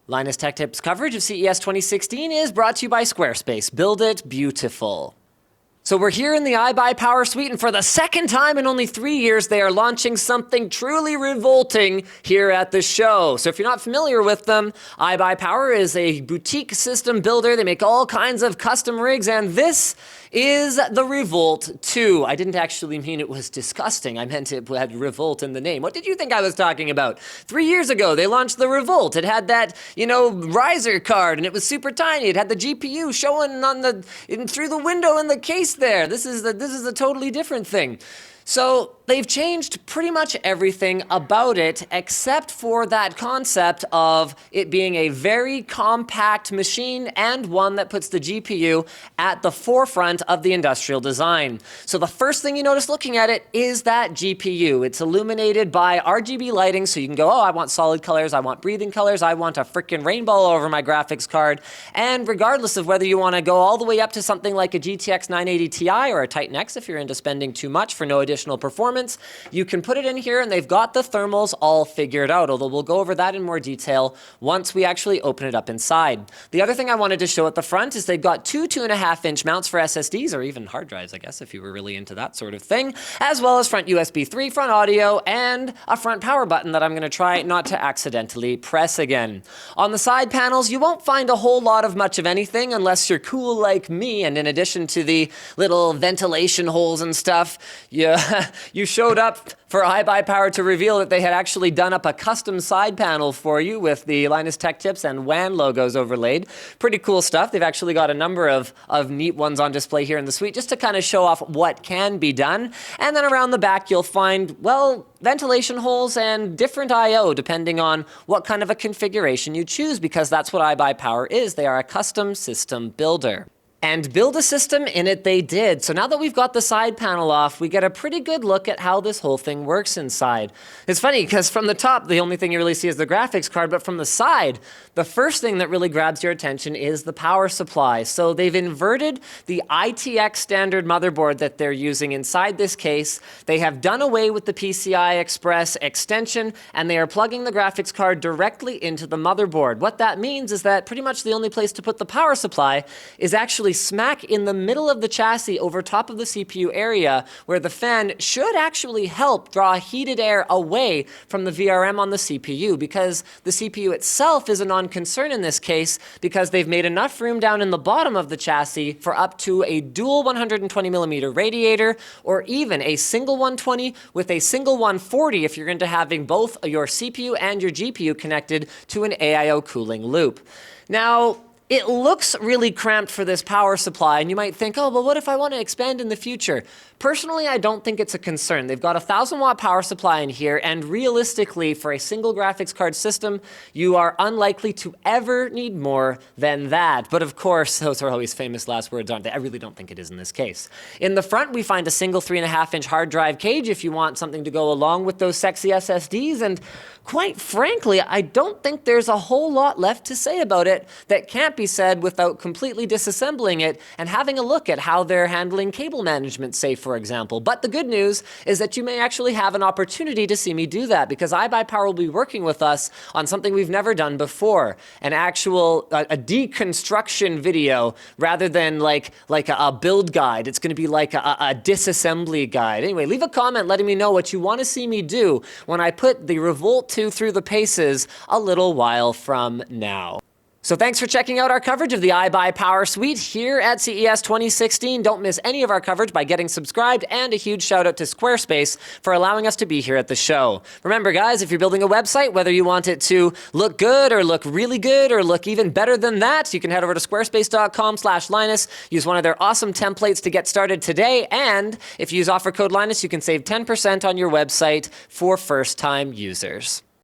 Linus Tech Tips coverage of CES 2016 is brought to you by Squarespace. Build it beautiful. So we're here in the iBUYPOWER suite, and for the second time in only 3 years, they are launching something truly revolting here at the show. So if you're not familiar with them, iBUYPOWER is a boutique system builder. They make all kinds of custom rigs, and this is the Revolt 2. I didn't actually mean it was disgusting. I meant it had Revolt in the name. What did you think I was talking about? 3 years ago, they launched the Revolt. It had that, riser card, and it was super tiny. It had the GPU showing through the window in the case there. This is a totally different thing. So they've changed pretty much everything about it except for that concept of it being a very compact machine and one that puts the GPU at the forefront of the industrial design. So the first thing you notice looking at it is that GPU. It's illuminated by Rgb lighting, so you can go, oh, I want solid colors, I want breathing colors, I want a frickin' rainbow all over my graphics card. And regardless of whether you want to go all the way up to something like a GTX 980 Ti or a Titan X if you're into spending too much for no additional performance, you can put it in here and they've got the thermals all figured out, although we'll go over that in more detail once we actually open it up inside. The other thing I wanted to show at the front is they've got two 2.5-inch mounts for SSDs, or even hard drives, I guess, if you were really into that sort of thing, as well as front USB 3, front audio, and a front power button that I'm going to try not to accidentally press again. On the side panels, you won't find a whole lot of much of anything unless you're cool like me, and in addition to the little ventilation holes and stuff, you showed up for iBUYPOWER to reveal that they had actually done up a custom side panel for you with the Linus Tech Tips and WAN logos overlaid. Pretty cool stuff. They've actually got a number of neat ones on display here in the suite just to kind of show off what can be done. And then around the back you'll find, well, ventilation holes and different I/O depending on what kind of a configuration you choose, because that's what iBUYPOWER is. They are a custom system builder. And build a system in it they did. So now that we've got the side panel off, we get a pretty good look at how this whole thing works inside. It's funny because from the top, the only thing you really see is the graphics card, but from the side, the first thing that really grabs your attention is the power supply. So they've inverted the ITX standard motherboard that they're using inside this case. They have done away with the PCI Express extension, and they are plugging the graphics card directly into the motherboard. What that means is that pretty much the only place to put the power supply is actually smack in the middle of the chassis over top of the CPU area, where the fan should actually help draw heated air away from the VRM on the CPU, because the CPU itself is a non-concern in this case because they've made enough room down in the bottom of the chassis for up to a dual 120mm radiator, or even a single 120 with a single 140 if you're into having both your CPU and your GPU connected to an AIO cooling loop. Now, it looks really cramped for this power supply, and you might think, oh, well, what if I want to expand in the future? Personally, I don't think it's a concern. They've got a 1,000-watt power supply in here, and realistically, for a single graphics card system, you are unlikely to ever need more than that. But of course, those are always famous last words, aren't they? I really don't think it is in this case. In the front, we find a single 3.5-inch hard drive cage if you want something to go along with those sexy SSDs, and quite frankly, I don't think there's a whole lot left to say about it that can't be said without completely disassembling it and having a look at how they're handling cable management, say, for example. But the good news is that you may actually have an opportunity to see me do that, because iBUYPOWER will be working with us on something we've never done before, an actual a deconstruction video rather than like a build guide. It's going to be like a disassembly guide. Anyway, leave a comment letting me know what you want to see me do when I put the Revolt 2 through the paces a little while from now. So thanks for checking out our coverage of the iBUYPOWER suite here at CES 2016. Don't miss any of our coverage by getting subscribed, and a huge shout out to Squarespace for allowing us to be here at the show. Remember guys, if you're building a website, whether you want it to look good or look really good or look even better than that, you can head over to squarespace.com/Linus, use one of their awesome templates to get started today, and if you use offer code Linus, you can save 10% on your website for first-time users.